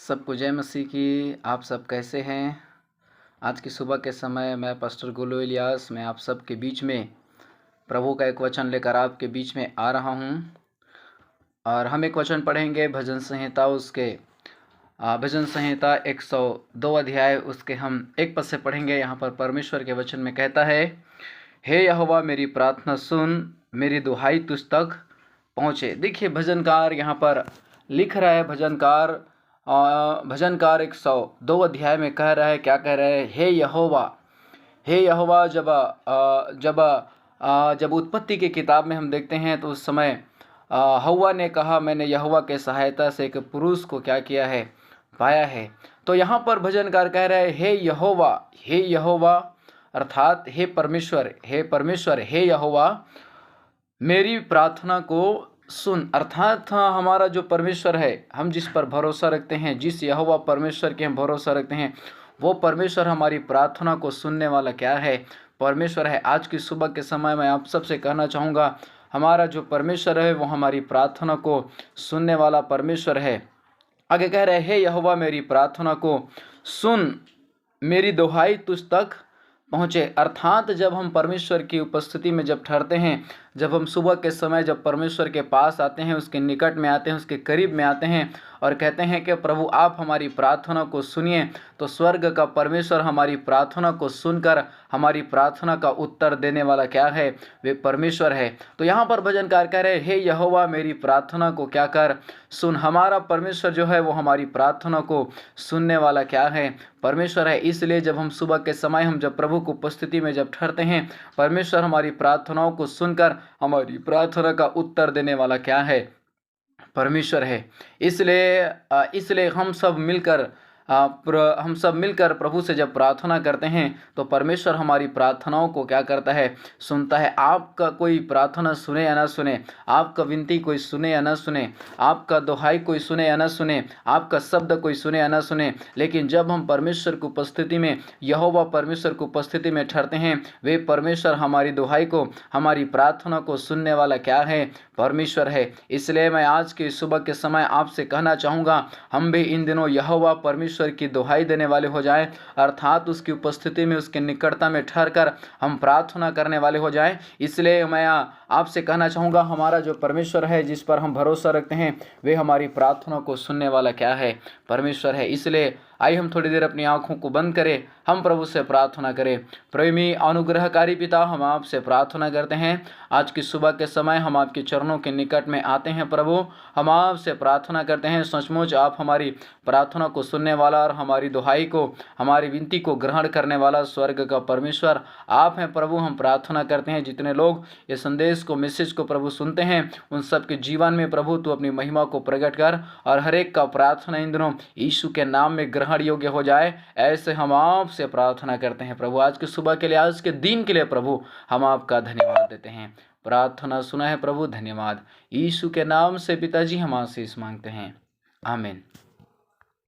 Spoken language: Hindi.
सबको जय मसीह की। आप सब कैसे हैं? आज की सुबह के समय मैं पास्टर गोलू इलियास मैं आप सब के बीच में प्रभु का एक वचन लेकर आपके बीच में आ रहा हूं। और हम एक वचन पढ़ेंगे भजन संहिता भजन संहिता 102 अध्याय उसके हम एक पद से पढ़ेंगे। यहाँ पर परमेश्वर के वचन में कहता है, हे यहोवा मेरी प्रार्थना सुन, मेरी दुहाई तुझ तक पहुँचे। देखिए भजनकार यहाँ पर लिख रहा है, भजनकार 102 अध्याय में कह रहा है, क्या कह रहा है? हे यहोवा। जब उत्पत्ति की किताब में हम देखते हैं तो उस समय हव्वा ने कहा, मैंने यहोवा के सहायता से एक पुरुष को क्या किया है? पाया है। तो यहाँ पर भजनकार कह रहा है, हे यहोवा अर्थात हे परमेश्वर, हे यहोवा मेरी प्रार्थना को सुन। अर्थात हमारा जो परमेश्वर है, हम जिस पर भरोसा रखते हैं, जिस यहोवा परमेश्वर के हम भरोसा रखते हैं, वो परमेश्वर हमारी प्रार्थना को सुनने वाला क्या है? परमेश्वर है। आज की सुबह के समय मैं आप सबसे कहना चाहूँगा, हमारा जो परमेश्वर है वो हमारी प्रार्थना को सुनने वाला परमेश्वर है। आगे कह रहे, हे यहोवा मेरी प्रार्थना को सुन, मेरी दुहाई तुझ तक पहुँचे। अर्थात जब हम परमेश्वर की उपस्थिति में जब ठहरते हैं, जब हम सुबह के समय जब परमेश्वर के पास आते हैं, उसके निकट में आते हैं, उसके करीब में आते हैं और कहते हैं कि प्रभु आप हमारी प्रार्थना को सुनिए, तो स्वर्ग का परमेश्वर हमारी प्रार्थना को सुनकर हमारी प्रार्थना का उत्तर देने वाला क्या है? वे परमेश्वर है। तो यहाँ पर भजनकार कह रहे, हे यहोवा मेरी प्रार्थना को क्या कर? सुन। हमारा परमेश्वर जो है वो हमारी प्रार्थना को सुनने वाला क्या है? परमेश्वर है। इसलिए जब हम सुबह के समय हम जब प्रभु की उपस्थिति में जब ठहरते हैं, परमेश्वर हमारी प्रार्थनाओं को सुनकर हमारी प्रार्थना का उत्तर देने वाला क्या है? परमेश्वर है। इसलिए हम सब मिलकर प्रभु से जब प्रार्थना करते हैं तो परमेश्वर हमारी प्रार्थनाओं को क्या करता है? सुनता है। आपका कोई प्रार्थना सुने या ना सुने, आपका विनती कोई सुने या ना सुने, आपका दुहाई कोई सुने या ना सुने, आपका शब्द कोई सुने या ना सुने, लेकिन जब हम परमेश्वर की उपस्थिति में, यहोवा परमेश्वर की उपस्थिति में ठहरते हैं, वे परमेश्वर हमारी दुहाई को, हमारी प्रार्थना को सुनने वाला क्या है? परमेश्वर है। इसलिए मैं आज के सुबह के समय आपसे कहना चाहूँगा, हम भी इन दिनों यहोवा परमेश्वर की दुहाई देने वाले हो जाएं, अर्थात उसकी उपस्थिति में, उसके निकटता में ठहरकर हम प्रार्थना करने वाले हो जाएं। इसलिए मैं आपसे कहना चाहूँगा, हमारा जो परमेश्वर है, जिस पर हम भरोसा रखते हैं, वे हमारी प्रार्थना को सुनने वाला क्या है? परमेश्वर है। इसलिए आइए हम थोड़ी देर अपनी आंखों को बंद करें, हम प्रभु से प्रार्थना करें। प्रेमी अनुग्रहकारी पिता, हम आपसे प्रार्थना करते हैं, आज की सुबह के समय हम आपके चरणों के निकट में आते हैं। प्रभु हम आपसे प्रार्थना करते हैं, सचमुच आप हमारी प्रार्थना को सुनने वाला और हमारी दुहाई को, हमारी विनती को ग्रहण करने वाला स्वर्ग का परमेश्वर आप हैं। प्रभु हम प्रार्थना करते हैं, जितने लोग ये संदेश को, मैसेज को प्रभु सुनते हैं, उन सब के जीवन में प्रभु तू अपनी महिमा को प्रकट कर और हर एक का प्रार्थना इन दिनों यीशु के नाम में ग्रहण योग्य हो जाए, ऐसे हम आपसे प्रार्थना करते हैं। प्रभु आज की सुबह के लिए, आज के दिन के लिए प्रभु हम आपका धन्यवाद देते हैं। प्रार्थना सुना है प्रभु, धन्यवाद। यीशु के नाम से पिताजी हम आशीष मांगते हैं, आमीन।